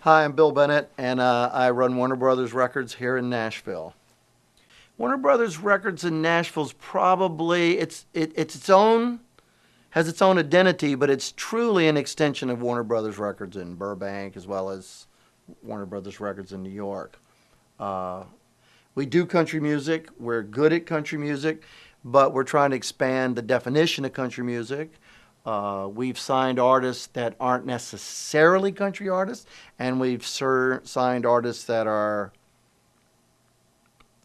Hi, I'm Bill Bennett, and I run Warner Brothers Records here in Nashville. Warner Brothers Records in Nashville's probably it's its own has its own identity, but it's truly an extension of Warner Brothers Records in Burbank as well as Warner Brothers Records in New York. Uh, we do country music. We're good at country music, but we're trying to expand the definition of country music. We've signed artists that aren't necessarily country artists, and we've signed artists that are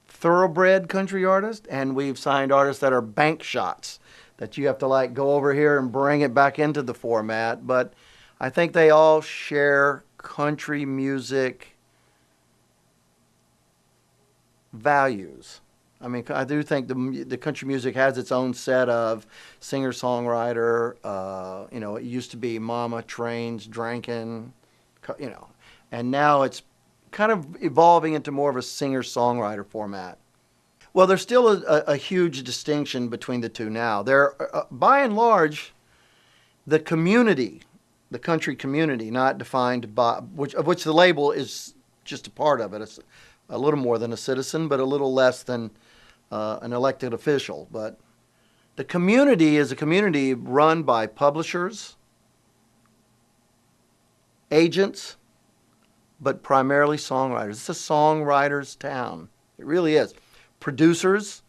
thoroughbred country artists, and we've signed artists that are bank shots that you have to like go over here and bring it back into the format. But I think they all share country music values. I mean, I do think the country music has its own set of singer-songwriter. It used to be mama, trains, drinking, and now it's kind of evolving into more of a singer-songwriter format. Well, there's still a huge distinction between the two now. By and large, the community, the country community, not defined by, of which the label is just a part of it. It's a little more than a citizen, but a little less than an elected official. But the community is a community run by publishers, agents, but primarily songwriters. It's a songwriter's town. It really is. Producers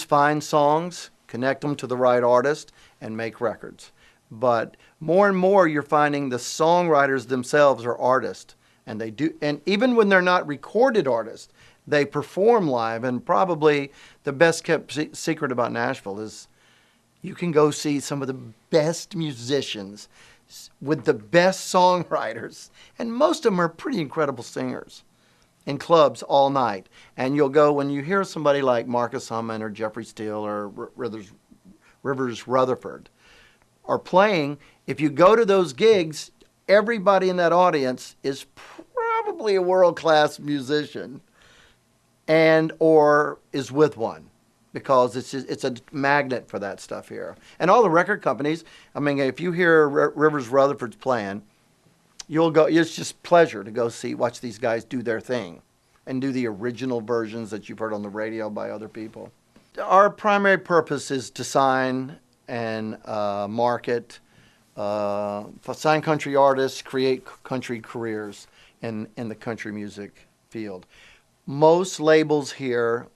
find songs, connect them to the right artist, and make records. But more and more, you're finding the songwriters themselves are artists, and even when they're not recorded artists, they perform live. And probably the best kept secret about Nashville is you can go see some of the best musicians with the best songwriters, and most of them are pretty incredible singers, in clubs all night. And you'll go, when you hear somebody like Marcus Hummon or Jeffrey Steele or Rivers Rutherford are playing, if you go to those gigs, everybody in that audience is probably a world-class musician and or is with one, because it's a magnet for that stuff here. And all the record companies, I mean, if you hear Rivers Rutherford's playing, you'll go. It's just pleasure to go watch these guys do their thing and do the original versions that you've heard on the radio by other people. Our primary purpose is to sign and market, sign country artists, create country careers in the country music field. Most labels here,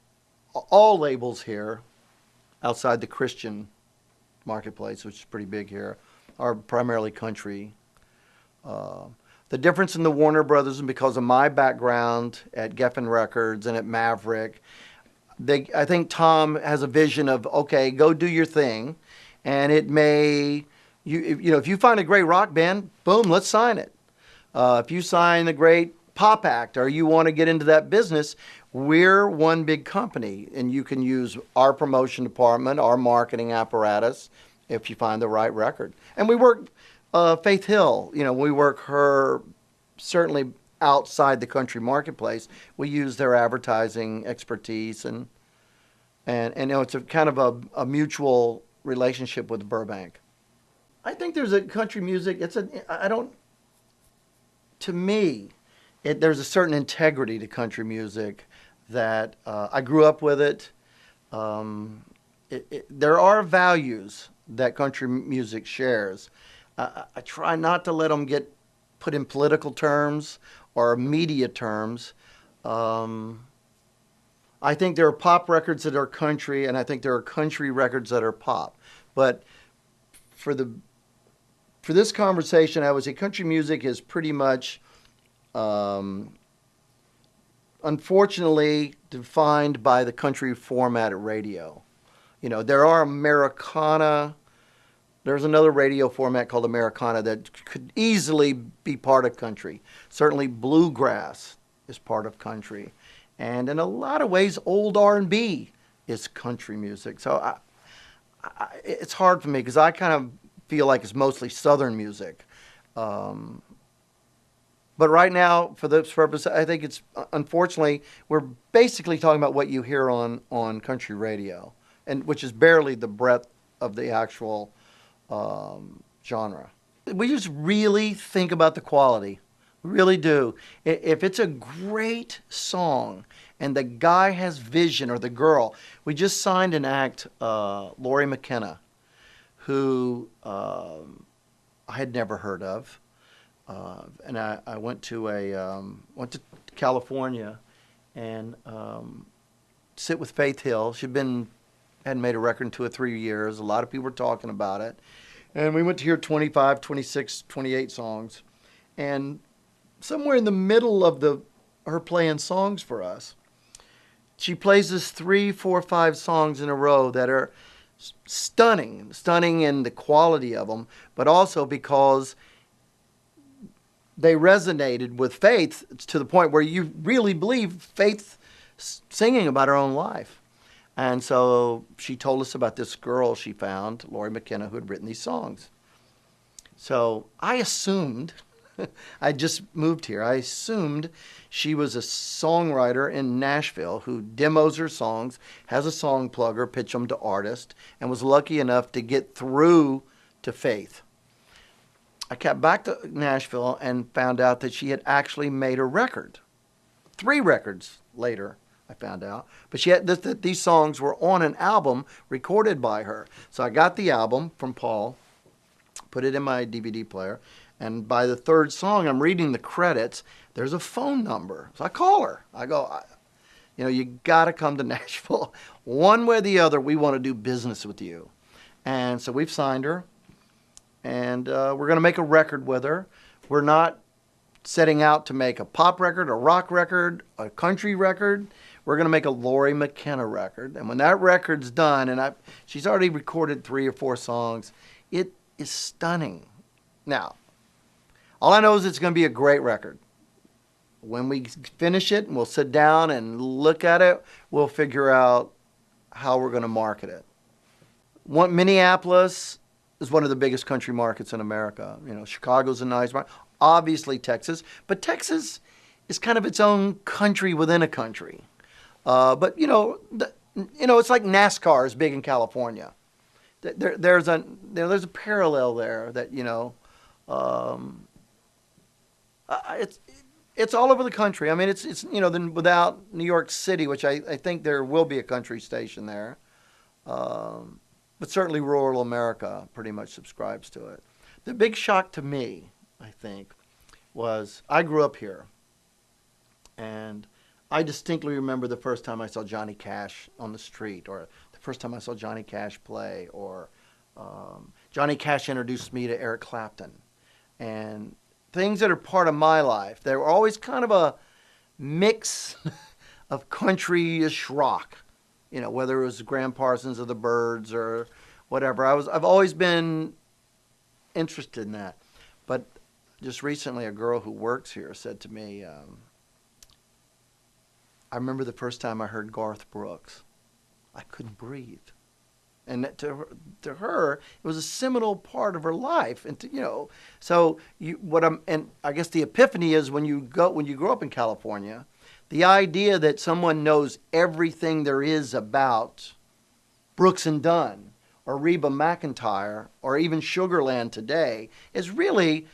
all labels here, outside the Christian marketplace, which is pretty big here, are primarily country. The difference in the Warner Brothers, and because of my background at Geffen Records and at Maverick, I think Tom has a vision of, okay, go do your thing, and it may, if you find a great rock band, boom, let's sign it. If you sign a great pop act or you want to get into that business, we're one big company, and you can use our promotion department, our marketing apparatus, if you find the right record. And we work Faith Hill, we work her certainly outside the country marketplace. We use their advertising expertise, and it's a kind of a mutual relationship with Burbank. I think there's a country music. To me, there's a certain integrity to country music that I grew up with it. There are values that country music shares. I try not to let them get put in political terms or media terms. I think there are pop records that are country, and I think there are country records that are pop. But for this conversation, I would say country music is pretty much, unfortunately, defined by the country format at radio. There are Americana. There's another radio format called Americana that could easily be part of country. Certainly bluegrass is part of country. And in a lot of ways, old R&B is country music. So it's hard for me because I kind of feel like it's mostly Southern music. But right now, for this purpose, I think it's, unfortunately, we're basically talking about what you hear on country radio, and which is barely the breadth of the actual genre. We just really think about the quality. We really do. If it's a great song and the guy has vision or the girl, we just signed an act, Lori McKenna, who I had never heard of. And I went to went to California and sit with Faith Hill. Hadn't made a record in 2 or 3 years. A lot of people were talking about it. And we went to hear 25, 26, 28 songs. And somewhere in the middle of her playing songs for us, she plays us 3, 4, 5 songs in a row that are stunning in the quality of them, but also because they resonated with Faith to the point where you really believe Faith singing about her own life. And so she told us about this girl she found, Lori McKenna, who had written these songs. So I assumed, I just moved here, I assumed she was a songwriter in Nashville who demos her songs, has a song plugger, pitch them to artists, and was lucky enough to get through to Faith. I came back to Nashville and found out that she had actually made a record. 3 records later, I found out. But she had these songs were on an album recorded by her. So I got the album from Paul, put it in my DVD player, and by the 3rd song, I'm reading the credits. There's a phone number. So I call her. I go, you got to come to Nashville. One way or the other, we want to do business with you. And so we've signed her. And we're going to make a record with her. We're not setting out to make a pop record, a rock record, a country record. We're going to make a Lori McKenna record. And when that record's done, and she's already recorded 3 or 4 songs, it is stunning. Now, all I know is it's going to be a great record. When we finish it and we'll sit down and look at it, we'll figure out how we're going to market it. Minneapolis is one of the biggest country markets in America. Chicago's a nice market. Obviously Texas, but Texas is kind of its own country within a country. But it's like NASCAR is big in California. There's a parallel there that it's all over the country. I mean, it's then without New York City, which I think there will be a country station there. But certainly rural America pretty much subscribes to it. The big shock to me, I think, was I grew up here. And I distinctly remember the first time I saw Johnny Cash on the street, or the first time I saw Johnny Cash play, or Johnny Cash introduced me to Eric Clapton. And things that are part of my life, they were always kind of a mix of country-ish rock. Whether it was Graham Parsons or the Byrds or whatever. I've always been interested in that. But just recently, a girl who works here said to me, I remember the first time I heard Garth Brooks. I couldn't breathe. And to her, it was a seminal part of her life. And and I guess the epiphany is when you grow up in California, the idea that someone knows everything there is about Brooks and Dunn or Reba McEntire or even Sugarland today is really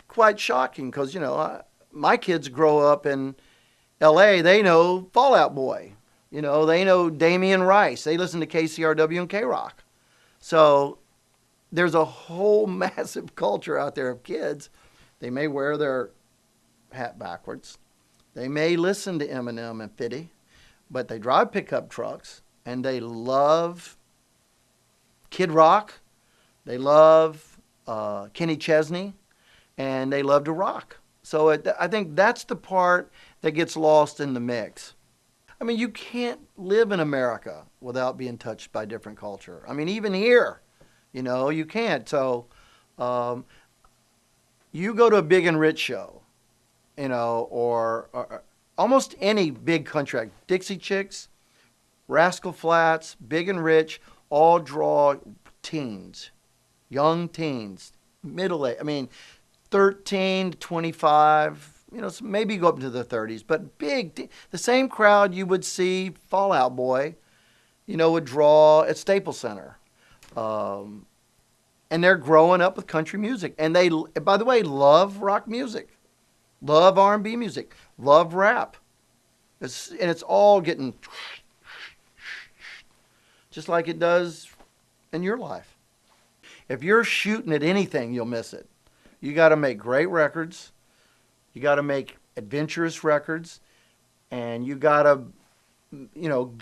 quite shocking because, my kids grow up in L.A., they know Fall Out Boy. They know Damian Rice. They listen to KCRW and K-Rock. So there's a whole massive culture out there of kids. They may wear their hat backwards. They may listen to Eminem and 50, but they drive pickup trucks, and they love Kid Rock. They love Kenny Chesney, and they love to rock. So I think that's the part that gets lost in the mix. I mean, you can't live in America without being touched by different culture. I mean, even here, you can't. So you go to a Big and Rich show, or almost any big country act. Dixie Chicks, Rascal Flatts, Big and Rich, all draw teens, young teens, middle age. I mean, 13 to 25, maybe go up into the 30s, but the same crowd you would see Fall Out Boy, would draw at Staples Center. And they're growing up with country music. And they, by the way, love rock music. love R&B music, love rap. And it's all getting just like it does in your life. If you're shooting at anything, you'll miss it. You got to make great records. You got to make adventurous records, and you got to,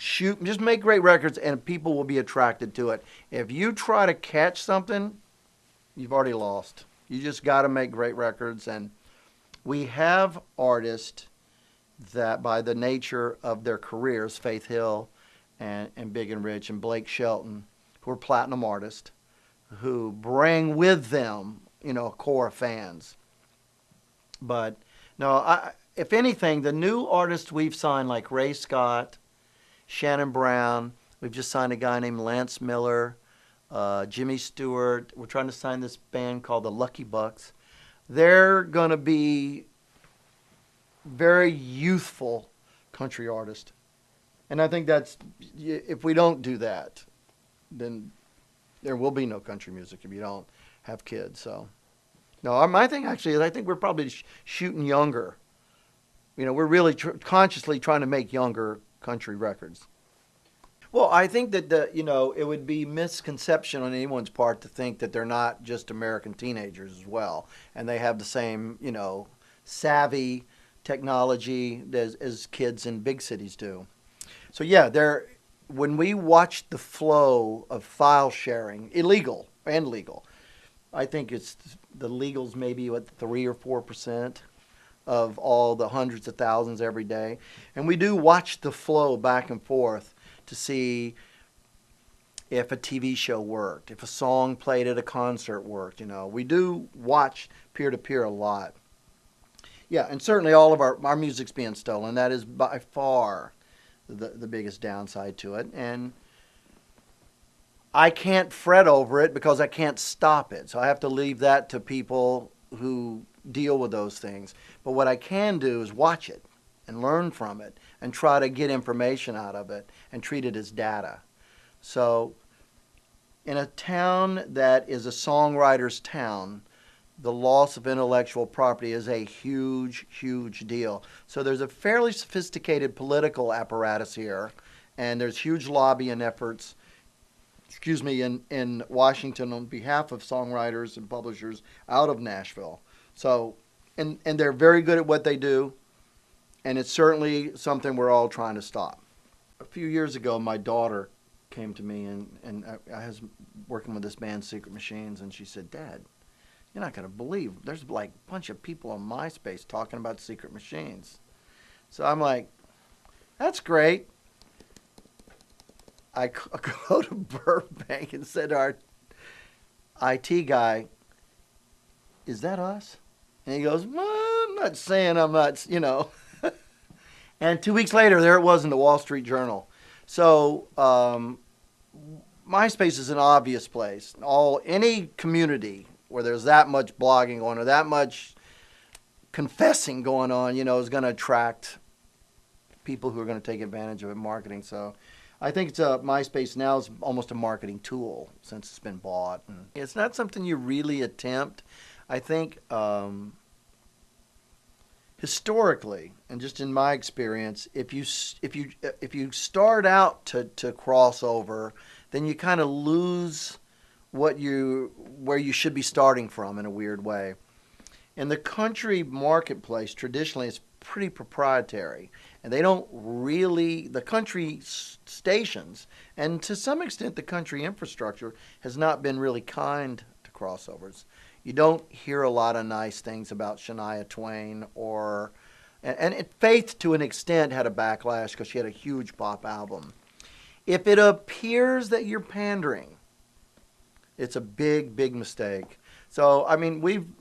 just make great records, and people will be attracted to it. If you try to catch something, you've already lost. You just got to make great records, and we have artists that, by the nature of their careers, Faith Hill and Big and Rich and Blake Shelton, who are platinum artists, who bring with them, a core of fans. But no, if anything, the new artists we've signed, like Ray Scott, Shannon Brown, we've just signed a guy named Lance Miller, Jimmy Stewart. We're trying to sign this band called the Lucky Bucks. They're going to be very youthful country artists. And I think if we don't do that, then there will be no country music if you don't have kids. So, no, my thing actually is I think we're probably shooting younger. We're really consciously trying to make younger country records. Well, I think that it would be misconception on anyone's part to think that they're not just American teenagers as well, and they have the same, savvy technology as kids in big cities do. So yeah, when we watch the flow of file sharing, illegal and legal, I think it's the legals maybe 3 or 4% of all the hundreds of thousands every day, and we do watch the flow back and forth to see if a TV show worked, if a song played at a concert worked. We do watch peer-to-peer a lot. Yeah, and certainly all of our music's being stolen. That is by far the biggest downside to it. And I can't fret over it because I can't stop it. So I have to leave that to people who deal with those things. But what I can do is watch it and learn from it and try to get information out of it and treat it as data. So in a town that is a songwriter's town, the loss of intellectual property is a huge, huge deal. So there's a fairly sophisticated political apparatus here, and there's huge lobbying efforts, in Washington on behalf of songwriters and publishers out of Nashville. So, and they're very good at what they do, and it's certainly something we're all trying to stop. A few years ago, my daughter came to me, and I was working with this band, Secret Machines, and she said, "Dad, you're not going to believe, there's like a bunch of people on MySpace talking about Secret Machines." So I'm like, that's great. I go to Burbank and said to our IT guy, "Is that us?" And he goes, "Well, I'm not saying I'm not, And 2 weeks later, there it was in the Wall Street Journal. So MySpace is an obvious place. Any community where there's that much blogging going on or that much confessing going on, is going to attract people who are going to take advantage of it, marketing. So I think MySpace now is almost a marketing tool since it's been bought. And it's not something you really attempt. I think historically, and just in my experience, if you start out to cross over, then you kind of lose where you should be starting from in a weird way. And the country marketplace traditionally is pretty proprietary, and they don't really, the country stations, and to some extent the country infrastructure has not been really kind to crossovers. You don't hear a lot of nice things about Shania Twain and Faith to an extent had a backlash because she had a huge pop album. If it appears that you're pandering, it's a big, big mistake. So, I mean,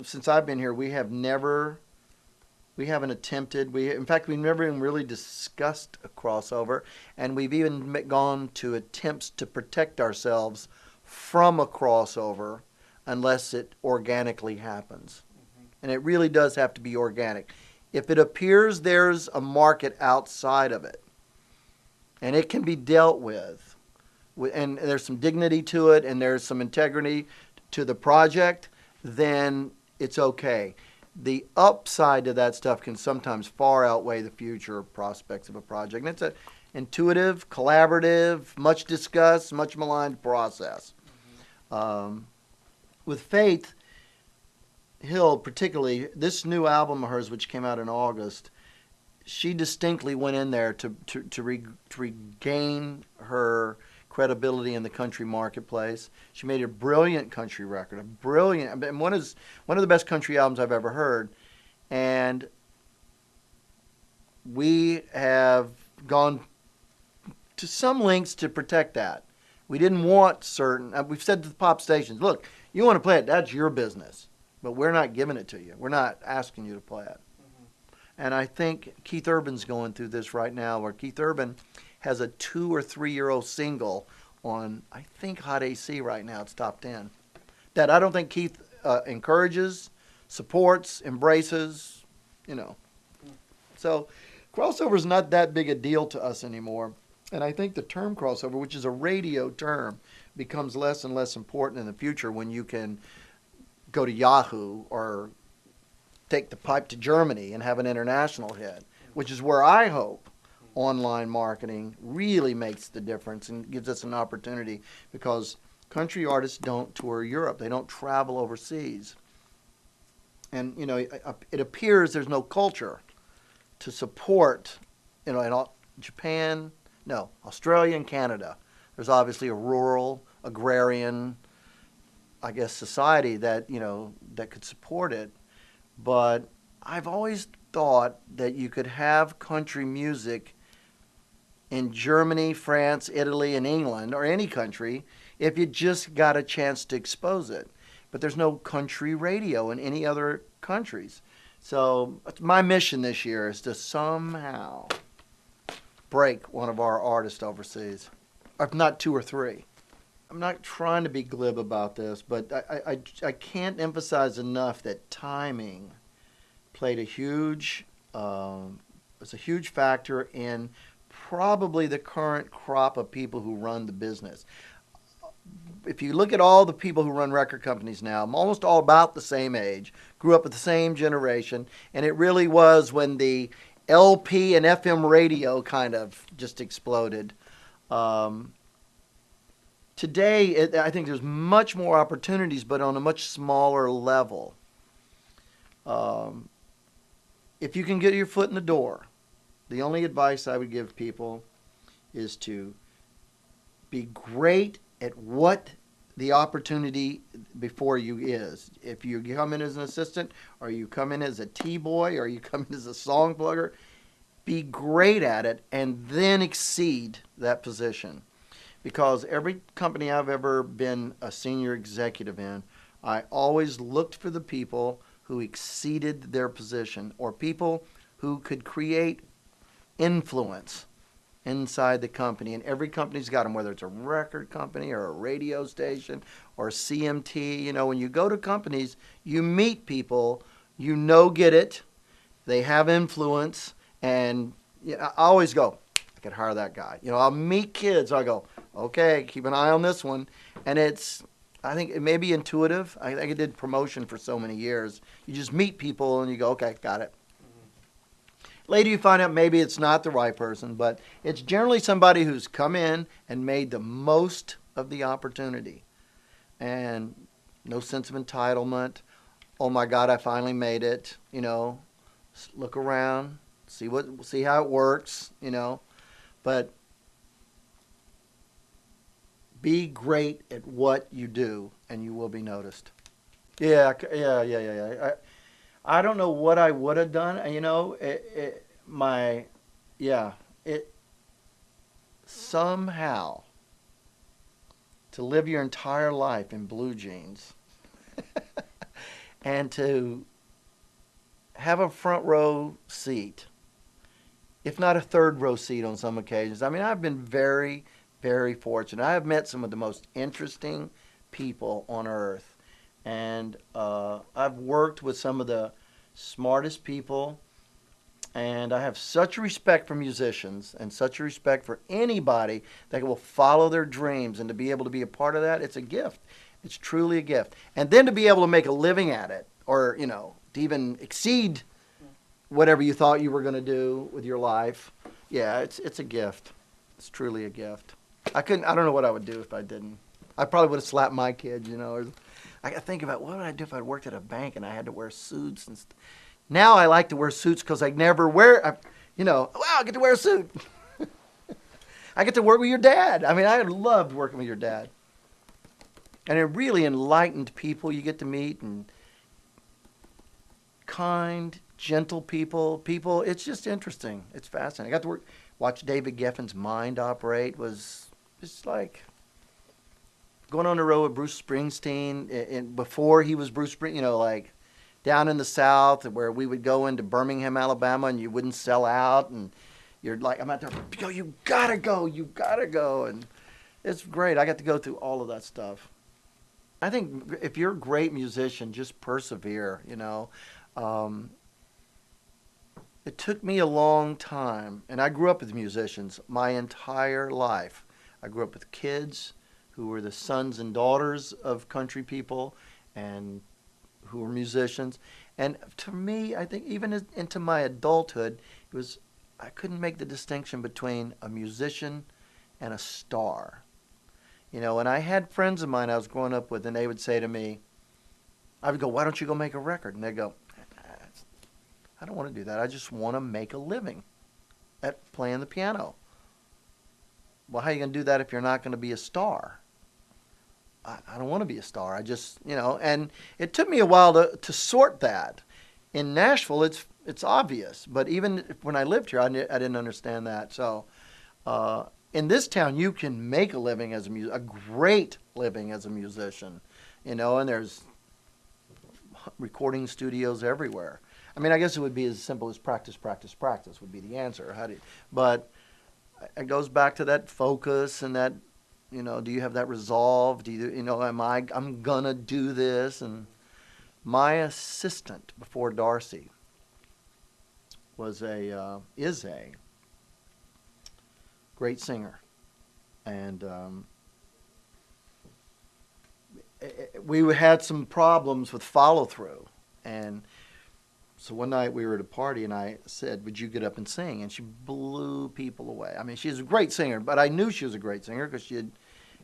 since I've been here, we haven't attempted, in fact, we've never even really discussed a crossover, and we've even gone to attempts to protect ourselves from a crossover unless it organically happens. Mm-hmm. And it really does have to be organic. If it appears there's a market outside of it, and it can be dealt with, and there's some dignity to it, and there's some integrity to the project, then it's okay. the upside to that stuff can sometimes far outweigh the future prospects of a project. And it's an intuitive, collaborative, much discussed, much maligned process. With Faith Hill, particularly, this new album of hers, which came out in August, she distinctly went in there to regain her credibility in the country marketplace. She made a brilliant country record, and one of the best country albums I've ever heard. And we have gone to some lengths to protect that. We didn't want certain. We've said to the pop stations, look, you want to play it, that's your business, but we're not giving it to you. We're not asking you to play it. And I think Keith Urban's going through this right now, where Keith Urban has a 2 or 3 year old single on, I think, Hot AC right now. It's top 10. That I don't think Keith encourages, supports, embraces, So crossover is not that big a deal to us anymore. And I think the term crossover, which is a radio term, becomes less and less important in the future when you can go to Yahoo or take the pipe to Germany and have an international hit, which is where I hope online marketing really makes the difference and gives us an opportunity, because country artists don't tour Europe. They don't travel overseas. And, it appears there's no culture to support, in Japan, no, Australia and Canada. There's obviously a rural, agrarian, I guess, society that, that could support it. But I've always thought that you could have country music in Germany, France, Italy, and England, or any country, if you just got a chance to expose it. But there's no country radio in any other countries. So my mission this year is to somehow break one of our artists overseas, if not 2 or 3. I'm not trying to be glib about this, but I can't emphasize enough that timing played a huge factor in probably the current crop of people who run the business. If you look at all the people who run record companies now, I'm almost all about the same age, grew up with the same generation, and it really was when the LP and FM radio kind of just exploded. Today, I think there's much more opportunities, but on a much smaller level. If you can get your foot in the door, the only advice I would give people is to be great at what the opportunity before you is. If you come in as an assistant, or you come in as a T-boy, or you come in as a song plugger, be great at it and then exceed that position. Because every company I've ever been a senior executive in, I always looked for the people who exceeded their position, or people who could create influence inside the company. And every company's got them, whether it's a record company or a radio station or CMT. When you go to companies, you meet people, get it, they have influence, and I always go, I could hire that guy. I'll meet kids, I go, okay, keep an eye on this one. And I think it may be intuitive. I think I did promotion for so many years. You just meet people and you go, okay, got it. Later you find out maybe it's not the right person, but it's generally somebody who's come in and made the most of the opportunity. And no sense of entitlement. Oh my God, I finally made it. Look around, see how it works, But be great at what you do, and you will be noticed. Yeah. I don't know what I would have done. Somehow to live your entire life in blue jeans and to have a front row seat, if not a third row seat on some occasions. I've been very, very fortunate. I have met some of the most interesting people on earth. And I've worked with some of the smartest people, and I have such respect for musicians and such respect for anybody that will follow their dreams, and to be able to be a part of that, it's a gift. It's truly a gift. And then to be able to make a living at it, or, to even exceed whatever you thought you were going to do with your life. Yeah, it's a gift. It's truly a gift. I don't know what I would do if I didn't. I probably would have slapped my kids, you know. Or, I got to think about what would I do if I worked at a bank and I had to wear suits and stuff. Now I like to wear suits because I never wear, wow, I get to wear a suit. I get to work with your dad. I mean, I loved working with your dad. And it really enlightened people you get to meet, and kind, gentle people. It's just interesting. It's fascinating. I got to watch David Geffen's mind operate. Was just like going on the road with Bruce Springsteen. And before he was Bruce Springsteen, like down in the South where we would go into Birmingham, Alabama, and you wouldn't sell out. And you're like, I'm out there, yo, you gotta go. And it's great. I got to go through all of that stuff. I think if you're a great musician, just persevere, It took me a long time, and I grew up with musicians my entire life. I grew up with kids who were the sons and daughters of country people and who were musicians. And to me, I think even into my adulthood, I couldn't make the distinction between a musician and a star. And I had friends of mine I was growing up with, and they would say to me, I would go, why don't you go make a record? And they'd go, I don't want to do that. I just want to make a living at playing the piano. Well, how are you going to do that if you're not going to be a star? I don't want to be a star. I just, and it took me a while to sort that. In Nashville, it's obvious. But even when I lived here, I didn't understand that. So in this town, you can make a living as a great living as a musician, and there's recording studios everywhere. I mean, I guess it would be as simple as practice would be the answer. But it goes back to that focus and that, do you have that resolve? Do you, I'm gonna do this? And my assistant before Darcy is a great singer, and we had some problems with follow through, and so one night we were at a party, and I said, would you get up and sing? And she blew people away. I mean, she's a great singer, but I knew she was a great singer because she had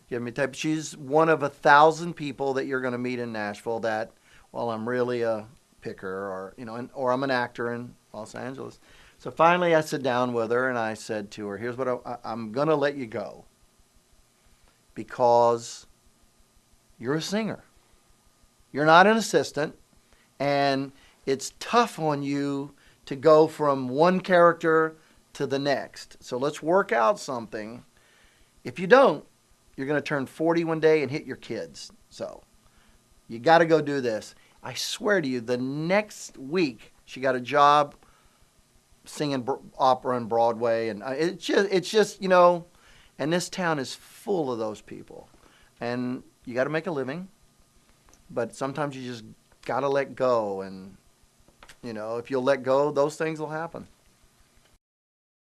given me type. She's one of 1,000 people that you're going to meet in Nashville that, well, I'm really a picker, or, or I'm an actor in Los Angeles. So finally I sat down with her, and I said to her, here's what I'm going to let you go because you're a singer. You're not an assistant, and it's tough on you to go from one character to the next. So let's work out something. If you don't, you're going to turn 40 one day and hit your kids. So you got to go do this. I swear to you, the next week she got a job singing opera on Broadway, and it's just and this town is full of those people. And you got to make a living, but sometimes you just got to let go, and if you'll let go, those things will happen.